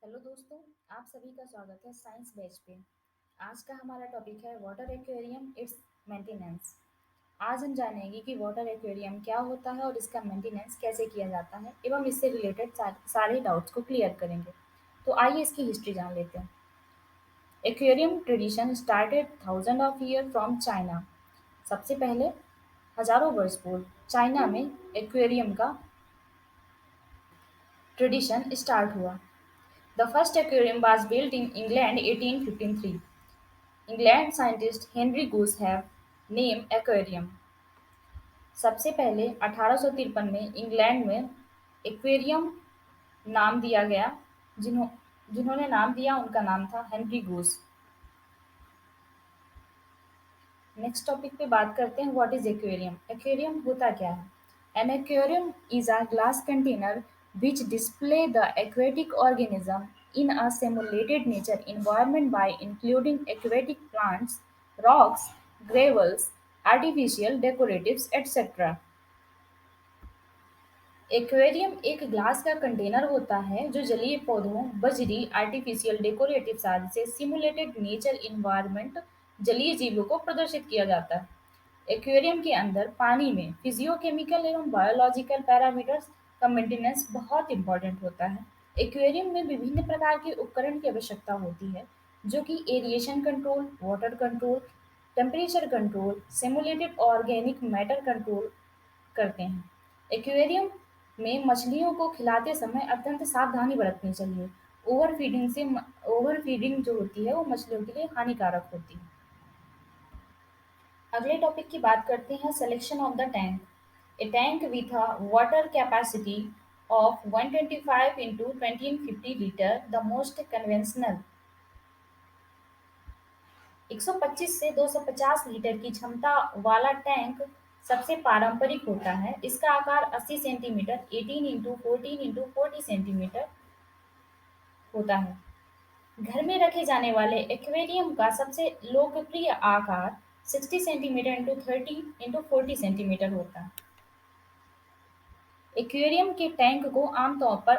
Hello दोस्तों, आप सभी का स्वागत है साइंस बैच पे। आज का हमारा टॉपिक है वाटर एक्वेरियम इट्स मेंटेनेंस। आज हम जानेंगे कि वाटर एक्वेरियम क्या होता है और इसका मेंटेनेंस कैसे किया जाता है एवं इससे रिलेटेड सारे डाउट्स को क्लियर करेंगे। तो आइए इसकी हिस्ट्री जान लेते हैं। Aquarium tradition started thousand of year from China. सबसे पहले हजारों वर्ष पूर्व चाइना में एक्वेरियम का ट्रेडिशन स्टार्ट हुआ। The first aquarium was built in England 1853. England scientist Henry goose have name aquarium. सबसे पहले 1853 में इंग्लैंड में एक्वेरियम नाम दिया गया। जिन्हों जिन्होंने नाम दिया उनका नाम था हेनरी गूस। नेक्स्ट टॉपिक पे बात करते हैं व्हाट इज एक्वेरियम। एक्वेरियम होता क्या है? An aquarium is a glass container which display the aquatic organism in a simulated nature environment by including aquatic plants, rocks, gravels, artificial decoratives, etc. Aquarium एक glass का container होता है जो जलीय पौधों, बजरी, आर्टिफिशियल डेकोरेटिव्स आदि से सिमुलेटेड नेचर इन्वायरमेंट जलीय जीवों को प्रदर्शित किया जाता है। एक्वेरियम के अंदर पानी में फिजियोकेमिकल एवं बायोलॉजिकल पैरामीटर्स का मेंटेनेंस बहुत इंपॉर्टेंट होता है। एक्वेरियम में विभिन्न प्रकार के उपकरण की आवश्यकता होती है, जो कि aeration control, water control, temperature control, simulated organic matter control करते हैं। एक्वेरियम में मछलियों को खिलाते समय अत्यंत सावधानी बरतनी चाहिए। ओवरफीडिंग जो होती है वो मछलियों के लिए हानिकारक होती है। अगले टॉपिक की बात करते हैं selection of the tank. A tank with a water capacity of 125 into 2050 litre the most conventional. 125 से 250 लीटर की क्षमता वाला टैंक सबसे पारंपरिक होता है। इसका आकार 80 सेंटीमीटर 18 इंटू 14 इंटू 40 सेंटीमीटर होता है। घर में रखे जाने वाले एक्वेरियम का सबसे लोकप्रिय आकार 60 सेंटीमीटर इंटू 30 इंटू 40 सेंटीमीटर होता है। एक्वेरियम के टैंक को आमतौर पर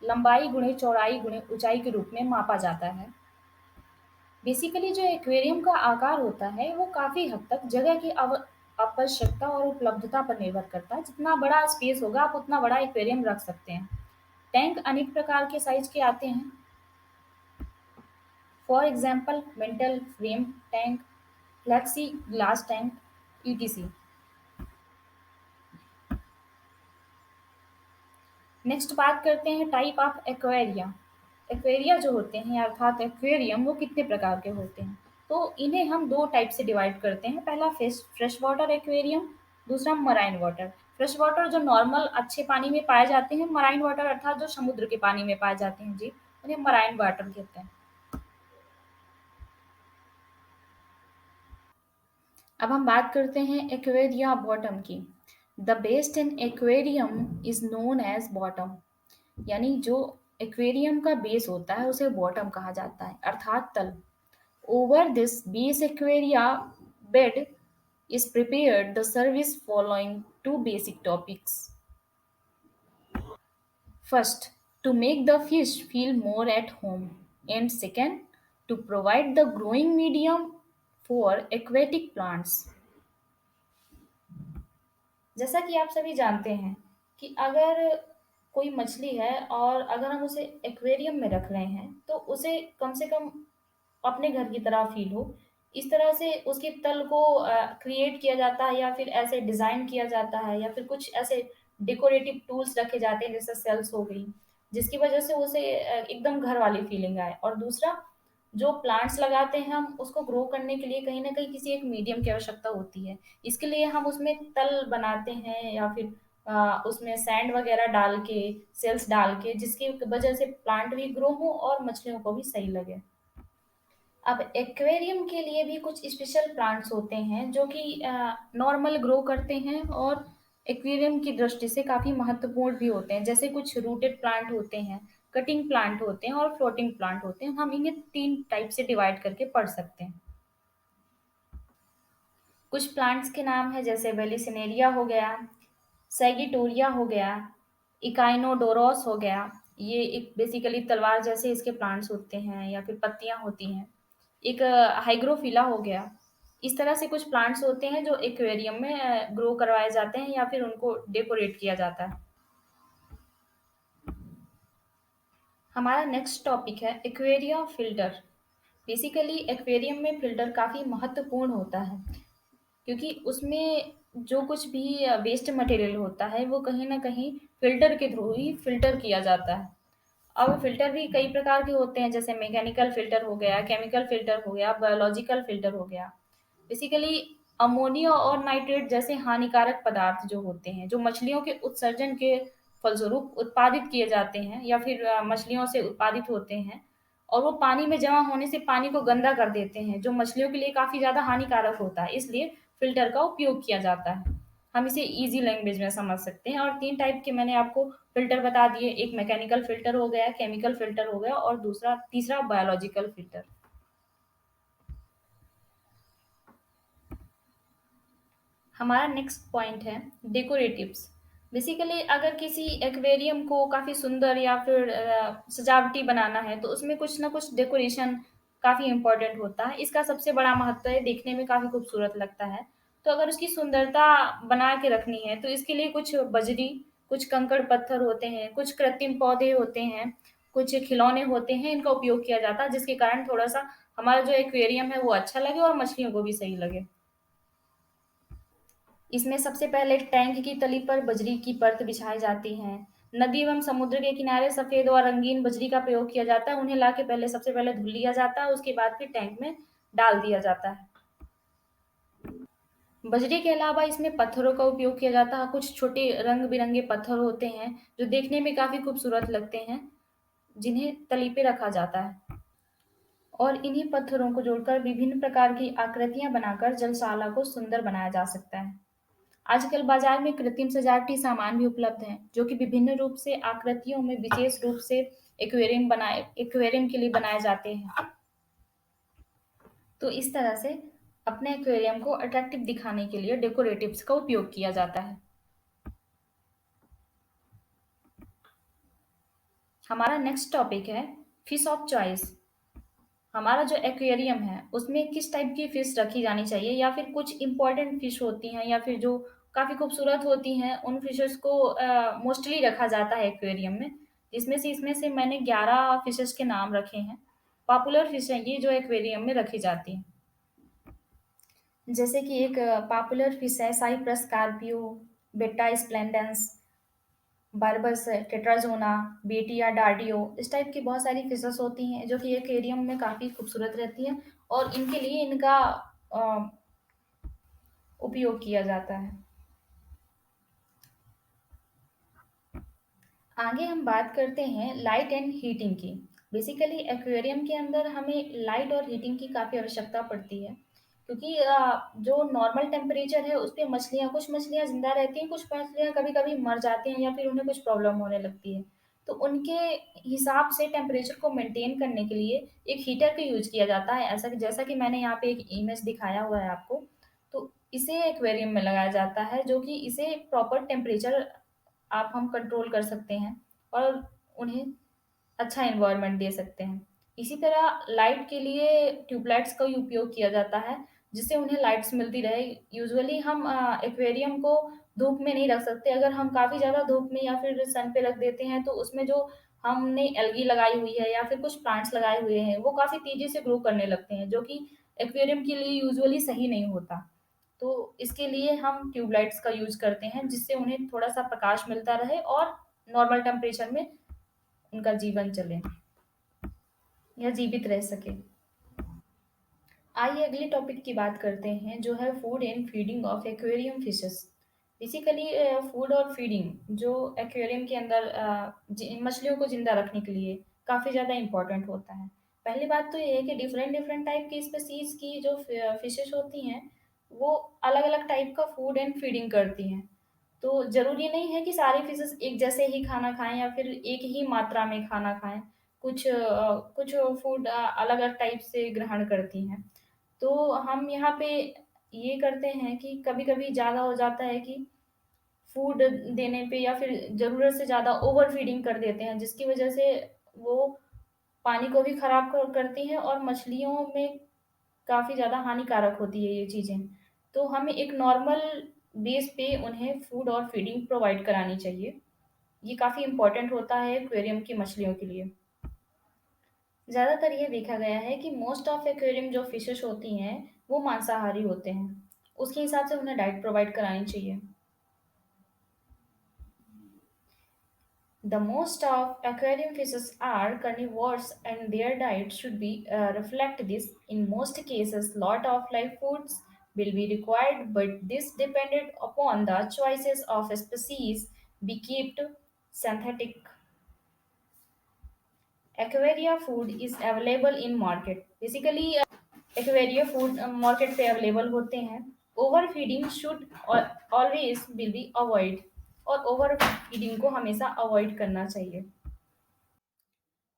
लंबाई गुणे चौड़ाई गुणे ऊंचाई के रूप में मापा जाता है। बेसिकली जो एक्वेरियम का आकार होता है वो काफ़ी हद तक जगह की आवश्यकता और उपलब्धता पर निर्भर करता है। जितना बड़ा स्पेस होगा आप उतना बड़ा एक्वेरियम रख सकते हैं। टैंक अनेक प्रकार के साइज के आते हैं। For example metal frame tank, flexi glass tank, etc. Next बात करते हैं टाइप ऑफ एक्वेरिया। एक्वेरिया जो होते हैं अर्थात एक्वेरियम वो कितने प्रकार के होते हैं? तो इन्हें हम दो टाइप से डिवाइड करते हैं। पहला फ्रेश वाटर एक्वेरियम, दूसरा मराइन वाटर। फ्रेश वाटर जो नॉर्मल अच्छे पानी में पाए जाते हैं, मराइन वाटर अर्थात जो समुद्र के पानी में पाए जाते हैं जी, उन्हें मराइन वाटर कहते हैं। अब हम बात करते हैं एक्वेरिया बॉटम की। The best in aquarium is known as bottom. यानी जो एक्वेरियम का बेस होता है उसे बॉटम कहा जाता है अर्थात तल। Over this base aquaria bed is prepared the service following two basic topics. First, to make the fish feel more at home, and second, to provide the growing medium for aquatic plants. जैसा कि आप सभी जानते हैं कि अगर कोई मछली है और अगर हम उसे एक्वेरियम में रख रहे हैं तो उसे कम से कम अपने घर की तरह फील हो, इस तरह से उसके तल को क्रिएट किया जाता है या फिर ऐसे डिज़ाइन किया जाता है या फिर कुछ ऐसे डेकोरेटिव टूल्स रखे जाते हैं जैसे सेल्स हो गई, जिसकी वजह से उसे एकदम घर वाली फीलिंग आए। और दूसरा, जो प्लांट्स लगाते हैं हम उसको ग्रो करने के लिए कहीं ना कहीं किसी एक मीडियम की आवश्यकता होती है। इसके लिए हम उसमें तल बनाते हैं या फिर उसमें सैंड वगैरह डाल के, सेल्स डाल के, जिसकी वजह से प्लांट भी ग्रो हो और मछलियों को भी सही लगे। अब एक्वेरियम के लिए भी कुछ स्पेशल प्लांट्स होते हैं जो कि नॉर्मल ग्रो करते हैं और एक्वेरियम की दृष्टि से काफ़ी महत्वपूर्ण भी होते हैं। जैसे कुछ रूटेड प्लांट होते हैं, कटिंग प्लांट होते हैं और फ्लोटिंग प्लांट होते हैं। हम इन्हें तीन टाइप से डिवाइड करके पढ़ सकते हैं। कुछ प्लांट्स के नाम है जैसे बेलिसिनेरिया हो गया, सैगिटोरिया हो गया, इकाइनोडोरस हो गया, ये एक बेसिकली तलवार जैसे इसके प्लांट्स होते हैं या फिर पत्तियाँ होती हैं। एक हाइग्रोफिला हो गया। इस तरह से कुछ प्लांट्स होते हैं जो एक्वेरियम में ग्रो करवाए जाते हैं या फिर उनको डेकोरेट किया जाता है। हमारा नेक्स्ट टॉपिक है एक्वेरिया फ़िल्टर। बेसिकली एक्वेरियम में फ़िल्टर काफ़ी महत्वपूर्ण होता है, क्योंकि उसमें जो कुछ भी वेस्ट मटेरियल होता है, वो कहीं न कहीं फ़िल्टर के थ्रू ही फ़िल्टर किया जाता है। अब फ़िल्टर भी कई प्रकार के होते हैं, जैसे मैकेनिकल फ़िल्टर हो गया, केमिकल फ़िल्टर हो गया, बायोलॉजिकल फ़िल्टर हो गया। बेसिकली अमोनिया और नाइट्रेट जैसे हानिकारक पदार्थ जो होते हैं, जो मछलियों के उत्सर्जन के फलस्वरूप उत्पादित किए जाते हैं या फिर मछलियों से उत्पादित होते हैं और वो पानी में जमा होने से पानी को गंदा कर देते हैं, जो मछलियों के लिए काफ़ी ज़्यादा हानिकारक होता है। इसलिए फ़िल्टर का उपयोग किया जाता है। हम इसे ईज़ी लैंग्वेज में समझ सकते हैं और 3 टाइप के मैंने आपको फ़िल्टर बता दिए। एक मैकेनिकल फ़िल्टर हो गया, केमिकल फ़िल्टर हो गया और दूसरा तीसरा बायोलॉजिकल फ़िल्टर। हमारा नेक्स्ट पॉइंट है डेकोरेटिव्स। बेसिकली अगर किसी एक्वेरियम को काफ़ी सुंदर या फिर सजावटी बनाना है तो उसमें कुछ ना कुछ डेकोरेशन काफ़ी इम्पोर्टेंट होता है। इसका सबसे बड़ा महत्व है देखने में काफ़ी खूबसूरत लगता है। तो अगर उसकी सुंदरता बना के रखनी है तो इसके लिए कुछ बजरी, कुछ कंकड़ पत्थर होते हैं, कुछ कृत्रिम पौधे होते हैं, कुछ खिलौने होते हैं, इनका उपयोग किया जाता है जिसके कारण थोड़ा-सा हमारा जो एक्वेरियम है वो अच्छा लगे और मछलियों को भी सही लगे। इसमें सबसे पहले टैंक की तली पर बजरी की परत बिछाई जाती है। नदी एवं समुद्र के किनारे सफ़ेद और रंगीन बजरी का प्रयोग किया जाता है। उन्हें लाके पहले सबसे पहले धुल लिया जाता है, उसके बाद फिर टैंक में डाल दिया जाता है। बजरी के अलावा इसमें पत्थरों का उपयोग किया जाता है। कुछ छोटे रंग-बिरंगे पत्थर होते हैं, जो देखने में काफ़ी खूबसूरत लगते हैं, जिन्हें तली पे रखा जाता है। और इन्हीं पत्थरों को जोड़कर विभिन्न प्रकार की आकृतियाँ बनाकर जलशाला को सुंदर बनाया जा सकता है। आजकल बाजार में कृत्रिम सजावटी सामान भी उपलब्ध हैं, जो कि विभिन्न रूप से आकृतियों में विशेष रूप से एक्वेरियम के लिए बनाए जाते हैं। तो इस तरह से अपने एक्वेरियम को अट्रैक्टिव दिखाने के लिए डेकोरेटिव्स का उपयोग किया जाता है। हमारा नेक्स्ट टॉपिक है फिश ऑफ चॉइस। हमारा जो एक्वेरियम है, उसमें किस टाइप की फ़िश रखी जानी चाहिए या फिर कुछ इम्पोर्टेंट फ़िश होती हैं या फिर जो काफ़ी खूबसूरत होती हैं, उन फ़िशेज़ को मोस्टली रखा जाता है एक्वेरियम में। इसमें से मैंने 11 फ़िशेज़ के नाम रखे हैं। पॉपुलर फ़िश हैं ये जो एक्वेरियम में रखी जाती हैं। जैसे कि एक पॉपुलर फ़िश है साइप्रस स्कॉर्पियो, बेट्टा स्प्लेंडेंस, बारबस टेट्राज़ोना, बेटिया डार्डियो, इस टाइप की बहुत सारी फ़िशेज़ होती हैं जो कि एक्वेरियम में काफ़ी खूबसूरत रहती हैं और इनके लिए इनका अ, उपयोग किया जाता है। आगे हम बात करते हैं लाइट एंड हीटिंग की। बेसिकली एक्वेरियम के अंदर हमें लाइट और हीटिंग की काफ़ी आवश्यकता पड़ती है, क्योंकि जो नॉर्मल टेम्परेचर है उस पे मछलियाँ कुछ मछलियाँ ज़िंदा रहती हैं, कुछ मछलियाँ कभी-कभी मर जाती हैं या फिर उन्हें कुछ प्रॉब्लम होने लगती है। तो उनके हिसाब से टेम्परेचर को मेंटेन करने के लिए एक हीटर का यूज़ किया जाता है। ऐसा कि जैसा कि मैंने यहाँ पे एक इमेज दिखाया हुआ है आपको, तो इसे एक्वेरियम में लगाया जाता है जो कि इसे प्रॉपर टेम्परेचर आप हम कंट्रोल कर सकते हैं और उन्हें अच्छा एनवायरनमेंट दे सकते हैं। इसी तरह लाइट के लिए ट्यूबलाइट्स का ही उपयोग किया जाता है, जिससे उन्हें लाइट्स मिलती रहे। यूजुअली हम एक्वेरियम को धूप में नहीं रख सकते। अगर हम काफ़ी ज़्यादा धूप में या फिर सन पे रख देते हैं, तो उसमें जो हमने एल्गी लगाई हुई है या फिर कुछ प्लांट्स लगाए हुए हैं, वो काफ़ी तेज़ी से ग्रो करने लगते हैं, जो कि एक्वेरियम के लिए यूजुअली सही नहीं होता। तो इसके लिए हम ट्यूबलाइट्स का यूज़ करते हैं, जिससे उन्हें थोड़ा-सा प्रकाश मिलता रहे और नॉर्मल टेम्परेचर में उनका जीवन चले या जीवित रह सके। आइए अगले टॉपिक की बात करते हैं जो है food and feeding of aquarium fishes. Basically food और फीडिंग जो एक्वेरियम के अंदर मछलियों को जिंदा रखने के लिए काफ़ी ज़्यादा इम्पोर्टेंट होता है। पहली बात तो ये है कि डिफरेंट डिफरेंट टाइप की स्पेसीज की जो फिशेस होती हैं वो अलग अलग टाइप का फूड एंड फीडिंग करती हैं। तो ज़रूरी नहीं है कि सारी फिशेस एक जैसे ही खाना खाएं या फिर एक ही मात्रा में खाना खाएं। कुछ फूड अलग-अलग टाइप से ग्रहण करती हैं। तो हम यहाँ पे ये करते हैं कि कभी-कभी ज़्यादा हो जाता है कि फूड देने पे या फिर ज़रूरत से ज़्यादा ओवर फीडिंग कर देते हैं, जिसकी वजह से वो पानी को भी खराब करती हैं और मछलियों में काफ़ी ज़्यादा हानिकारक होती है ये चीज़ें। तो हमें एक नॉर्मल बेस पे उन्हें फूड और फीडिंग प्रोवाइड करानी चाहिए। ये काफ़ी इम्पोर्टेंट होता है एक्वेरियम की मछलियों के लिए। ज़्यादातर ये देखा गया है कि मोस्ट ऑफ एक्वेरियम जो फिशेस होती हैं वो मांसाहारी होते हैं। उसके हिसाब से उन्हें डाइट प्रोवाइड करानी चाहिए। The most of aquarium fishes are carnivores and their diet should be reflect this. In most cases, lot of live foods will be required, but this depended upon the choices of species be kept synthetic. Aquaria food is available in market. Basically, aquaria food market पे available होते हैं। Over feeding should always will be avoid, और over feeding को हमेशा avoid करना चाहिए।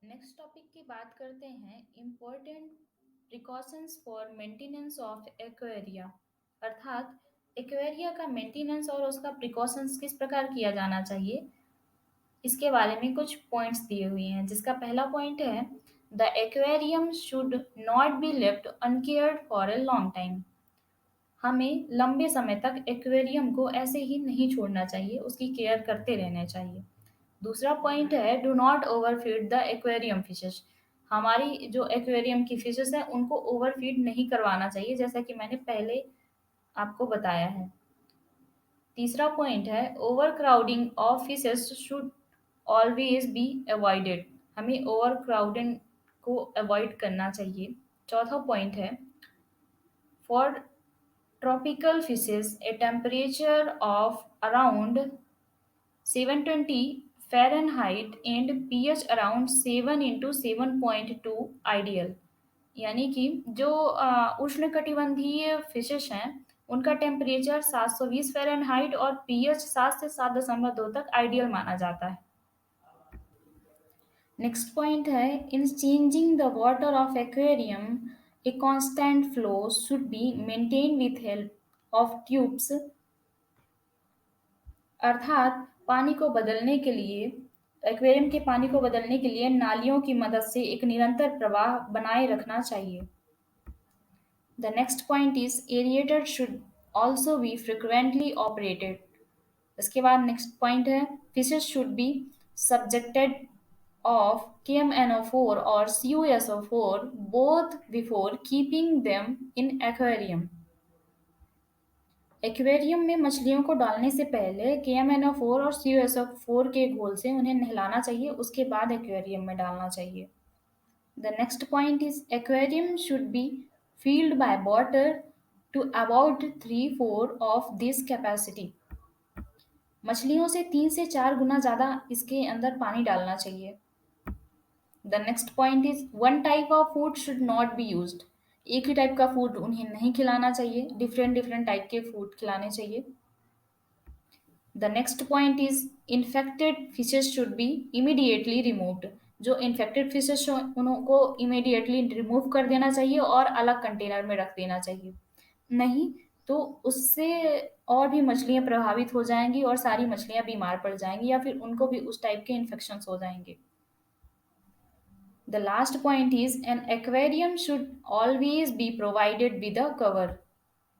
Next topic की बात करते हैं important precautions for maintenance of aquaria, अर्थात एक्वेरिया का मेंटेनेंस और उसका प्रिकॉशंस किस प्रकार किया जाना चाहिए, इसके बारे में कुछ पॉइंट्स दिए हुए हैं। जिसका पहला पॉइंट है, the aquarium should not be left uncared for a long time. हमें लंबे समय तक एक्वेरियम को ऐसे ही नहीं छोड़ना चाहिए, उसकी केयर करते रहना चाहिए। दूसरा पॉइंट है, do not overfeed the aquarium fishes. हमारी जो एक्वेरियम की फिशेस हैं उनको ओवरफीड नहीं करवाना चाहिए, जैसा कि मैंने पहले आपको बताया है। तीसरा पॉइंट है, over crowding of fishes should always be avoided. हमें ओवर क्राउडिंग को अवॉइड करना चाहिए। चौथा पॉइंट है, for tropical fishes, a temperature of around 720 Fahrenheit and pH around 7 into 7.2 ideal. यानी कि जो उष्णकटिबंधीय फिशेस हैं उनका टेम्परेचर 720 फ़ारेनहाइट और पीएच 7 से 7.2 तक आइडियल माना जाता है। नेक्स्ट पॉइंट है, इन changing the water of aquarium a constant flow should be maintain with help of tubes, अर्थात पानी को बदलने के लिए, एक्वेरियम के पानी को बदलने के लिए नालियों की मदद से एक निरंतर प्रवाह बनाए रखना चाहिए। The next point is aerator should also be frequently operated. इसके बाद नेक्स्ट पॉइंट है, fishes should be subjected of KMNO4 or CuSO4 both before keeping them in aquarium. Aquarium में मछलियों को डालने से पहले KMNO4 और CuSO4 के घोल से उन्हें नहलाना चाहिए, उसके बाद एक्वेरियम में डालना चाहिए। The next point is, aquarium should be filled by water to about 3/4 of this capacity. मछलियों से 3 से 4 गुना ज़्यादा इसके अंदर पानी डालना चाहिए। The next point is, one type of food should not be used. एक ही टाइप का फूड उन्हें नहीं खिलाना चाहिए, डिफरेंट डिफरेंट टाइप के फूड खिलाने चाहिए। The next point is, infected fishes should B immediately removed. जो इन्फेक्टेड फिशेज उनको इमीडिएटली रिमूव कर देना चाहिए और अलग कंटेनर में रख देना चाहिए, नहीं तो उससे और भी मछलियाँ प्रभावित हो जाएंगी और सारी मछलियाँ बीमार पड़ जाएंगी या फिर उनको भी उस टाइप के इन्फेक्शंस हो जाएंगे। The last point is, an aquarium should always be provided with a cover.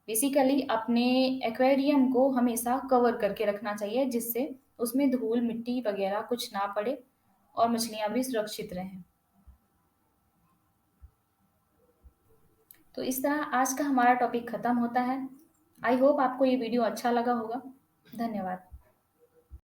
Basically अपने एक्वेरियम को हमेशा कवर करके रखना चाहिए, जिससे उसमें धूल मिट्टी वगैरह कुछ ना पड़े और मछलियां भी सुरक्षित रहें। तो इस तरह आज का हमारा टॉपिक खत्म होता है। आई होप आपको ये वीडियो अच्छा लगा होगा। धन्यवाद।